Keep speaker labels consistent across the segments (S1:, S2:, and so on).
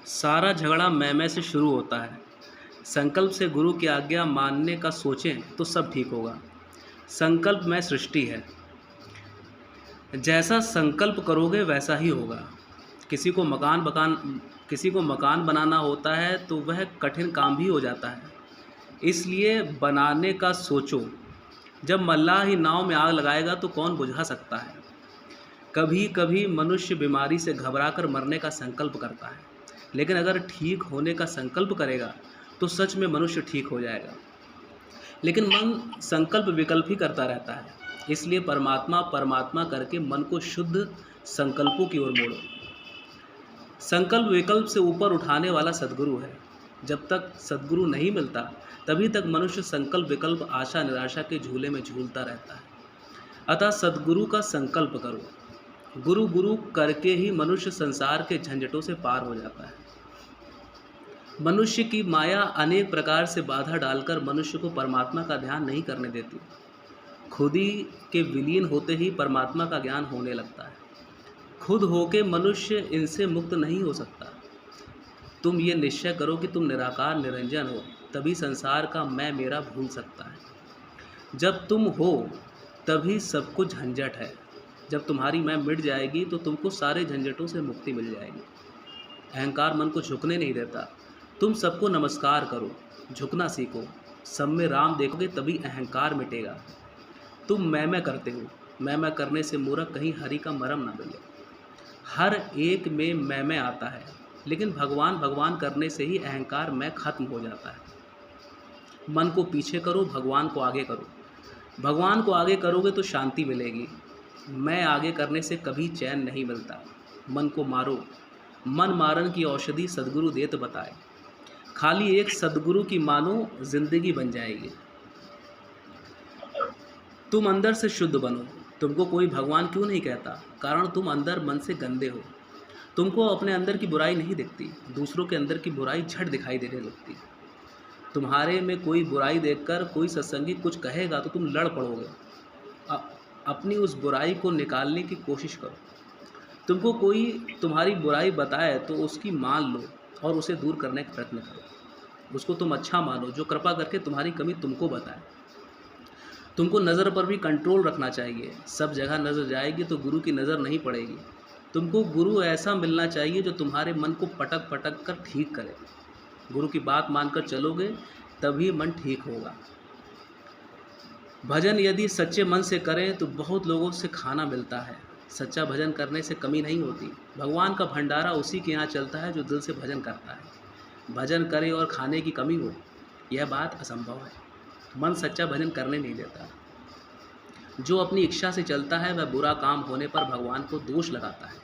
S1: सारा झगड़ा मैं से शुरू होता है। संकल्प से गुरु की आज्ञा मानने का सोचें तो सब ठीक होगा। संकल्प में सृष्टि है। जैसा संकल्प करोगे वैसा ही होगा। किसी को मकान बकान किसी को मकान बनाना होता है तो वह कठिन काम भी हो जाता है। इसलिए बनाने का सोचो। जब मल्लाह ही नाव में आग लगाएगा तो कौन बुझा सकता है। कभी कभी मनुष्य बीमारी से घबराकर मरने का संकल्प करता है, लेकिन अगर ठीक होने का संकल्प करेगा तो सच में मनुष्य ठीक हो जाएगा। लेकिन मन संकल्प विकल्प ही करता रहता है। इसलिए परमात्मा परमात्मा करके मन को शुद्ध संकल्पों की ओर मोड़ो। संकल्प विकल्प से ऊपर उठाने वाला सद्गुरु है। जब तक सद्गुरु नहीं मिलता तभी तक मनुष्य संकल्प विकल्प आशा निराशा के झूले में झूलता रहता है। अतः सद्गुरु का संकल्प करो। गुरु गुरु करके ही मनुष्य संसार के झंझटों से पार हो जाता है। मनुष्य की माया अनेक प्रकार से बाधा डालकर मनुष्य को परमात्मा का ध्यान नहीं करने देती। खुद ही के विलीन होते ही परमात्मा का ज्ञान होने लगता है। खुद होके मनुष्य इनसे मुक्त नहीं हो सकता। तुम ये निश्चय करो कि तुम निराकार निरंजन हो, तभी संसार का मैं मेरा भूल सकता है। जब तुम हो तभी सब कुछ झंझट है। जब तुम्हारी मैं मिट जाएगी तो तुमको सारे झंझटों से मुक्ति मिल जाएगी। अहंकार मन को झुकने नहीं देता। तुम सबको नमस्कार करो, झुकना सीखो। सब में राम देखोगे तभी अहंकार मिटेगा। तुम मैं करते हो। मैं करने से मूर्ख कहीं हरि का मरम ना मिले। हर एक में मैं आता है, लेकिन भगवान भगवान करने से ही अहंकार मैं खत्म हो जाता है। मन को पीछे करो, भगवान को आगे करो। भगवान को आगे करोगे तो शांति मिलेगी। मैं आगे करने से कभी चैन नहीं मिलता। मन को मारो। मन मारन की औषधि सद्गुरु देत बताए। खाली एक सद्गुरु की मानो, जिंदगी बन जाएगी। तुम अंदर से शुद्ध बनो। तुमको कोई भगवान क्यों नहीं कहता? कारण तुम अंदर मन से गंदे हो। तुमको अपने अंदर की बुराई नहीं दिखती, दूसरों के अंदर की बुराई झट दिखाई देने लगती। तुम्हारे में कोई बुराई देखकर कोई सत्संगी कुछ कहेगा तो तुम लड़ पड़ोगे। अपनी उस बुराई को निकालने की कोशिश करो। तुमको कोई तुम्हारी बुराई बताए तो उसकी मान लो और उसे दूर करने का प्रयत्न करो। उसको तुम अच्छा मानो जो कृपा करके तुम्हारी कमी तुमको बताए। तुमको नज़र पर भी कंट्रोल रखना चाहिए। सब जगह नज़र जाएगी तो गुरु की नज़र नहीं पड़ेगी। तुमको गुरु ऐसा मिलना चाहिए जो तुम्हारे मन को पटक पटक कर ठीक करे। गुरु की बात मानकर चलोगे तभी मन ठीक होगा। भजन यदि सच्चे मन से करें तो बहुत लोगों से खाना मिलता है। सच्चा भजन करने से कमी नहीं होती। भगवान का भंडारा उसी के यहाँ चलता है जो दिल से भजन करता है। भजन करे और खाने की कमी हो, यह बात असंभव है। मन सच्चा भजन करने नहीं देता। जो अपनी इच्छा से चलता है वह बुरा काम होने पर भगवान को दोष लगाता है।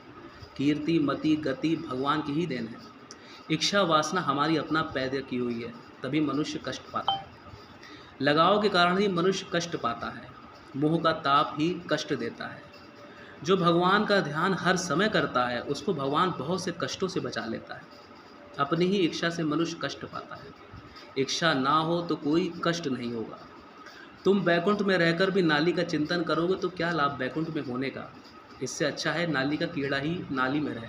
S1: कीर्ति मति गति भगवान की ही देन है। इच्छा वासना हमारी अपना पैदा की हुई है, तभी मनुष्य कष्ट पाता है। लगाव के कारण ही मनुष्य कष्ट पाता है। मोह का ताप ही कष्ट देता है। जो भगवान का ध्यान हर समय करता है उसको भगवान बहुत से कष्टों से बचा लेता है। अपनी ही इच्छा से मनुष्य कष्ट पाता है। इच्छा ना हो तो कोई कष्ट नहीं होगा। तुम बैकुंठ में रहकर भी नाली का चिंतन करोगे तो क्या लाभ बैकुंठ में होने का? इससे अच्छा है नाली का कीड़ा ही नाली में रहे।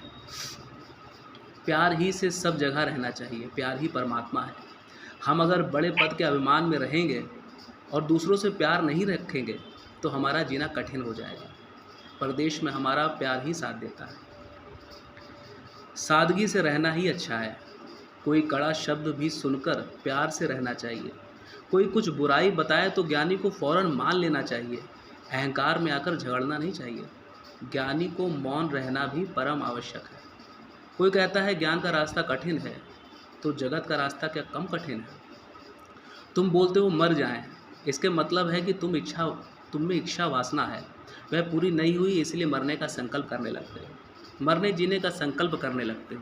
S1: प्यार ही से सब जगह रहना चाहिए। प्यार ही परमात्मा है। हम अगर बड़े पद के अभिमान में रहेंगे और दूसरों से प्यार नहीं रखेंगे तो हमारा जीना कठिन हो जाएगा। परदेश में हमारा प्यार ही साथ देता है। सादगी से रहना ही अच्छा है। कोई कड़ा शब्द भी सुनकर प्यार से रहना चाहिए। कोई कुछ बुराई बताए तो ज्ञानी को फौरन मान लेना चाहिए। अहंकार में आकर झगड़ना नहीं चाहिए। ज्ञानी को मौन रहना भी परम आवश्यक है। कोई कहता है ज्ञान का रास्ता कठिन है, तो जगत का रास्ता क्या कम कठिन है? तुम बोलते हो मर जाएं, इसके मतलब है कि तुम में इच्छा वासना है, वह पूरी नहीं हुई, इसलिए मरने का संकल्प करने लगते हो। मरने जीने का संकल्प करने लगते हो।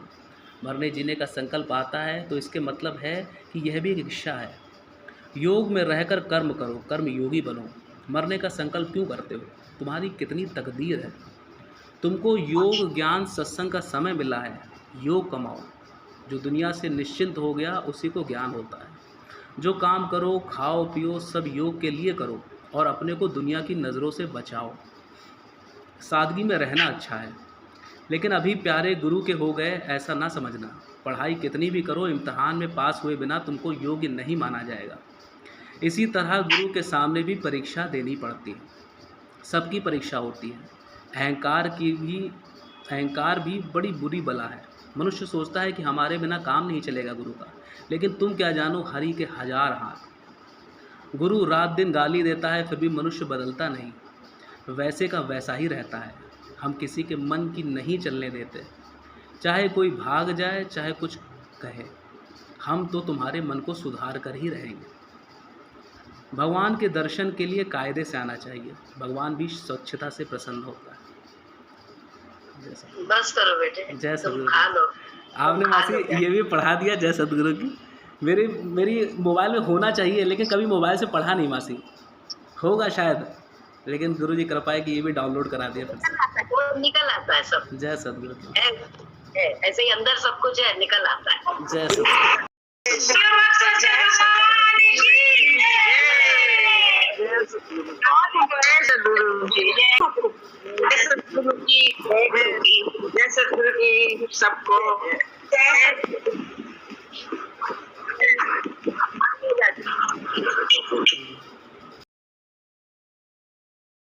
S1: मरने जीने का संकल्प आता है तो इसके मतलब है कि यह भी एक इच्छा है। योग में रहकर कर्म करो, कर्म योगी बनो। मरने का संकल्प क्यों करते हो? तुम्हारी कितनी तकदीर है। तुमको योग ज्ञान सत्संग का समय मिला है। योग कमाओ। जो दुनिया से निश्चिंत हो गया उसी को ज्ञान होता है। जो काम करो खाओ पियो सब योग के लिए करो और अपने को दुनिया की नज़रों से बचाओ। सादगी में रहना अच्छा है, लेकिन अभी प्यारे गुरु के हो गए ऐसा ना समझना। पढ़ाई कितनी भी करो, इम्तहान में पास हुए बिना तुमको योग्य नहीं माना जाएगा। इसी तरह गुरु के सामने भी परीक्षा देनी पड़ती है, सबकी परीक्षा होती है। अहंकार भी बड़ी बुरी बला है। मनुष्य सोचता है कि हमारे बिना काम नहीं चलेगा गुरु का, लेकिन तुम क्या जानो हरि के 1000 हाथ। गुरु रात दिन गाली देता है, फिर भी मनुष्य बदलता नहीं, वैसे का वैसा ही रहता है। हम किसी के मन की नहीं चलने देते, चाहे कोई भाग जाए, चाहे कुछ कहे, हम तो तुम्हारे मन को सुधार कर ही रहेंगे। भगवान के दर्शन के लिए कायदे से आना चाहिए, भगवान भी स्वच्छता से प्रसन्न होता है।
S2: बस करो बेटे,
S1: जय
S2: तुम
S1: सदगुरु।
S2: खा लो।
S1: आपने मासी ये भी पढ़ा दिया, जय सदगुरु की। मेरी मोबाइल में होना चाहिए, लेकिन कभी मोबाइल से पढ़ा नहीं मासी, होगा शायद, लेकिन गुरु जी कृपा है कि ये भी डाउनलोड करा दिया फिर से।
S2: वो निकल आता है सब।
S1: जय सदगुरु।
S2: ऐसे ही अंदर सब कुछ है, निकल आता है।
S1: जय सदगुरु।
S2: जय सतगुरु जी सबको।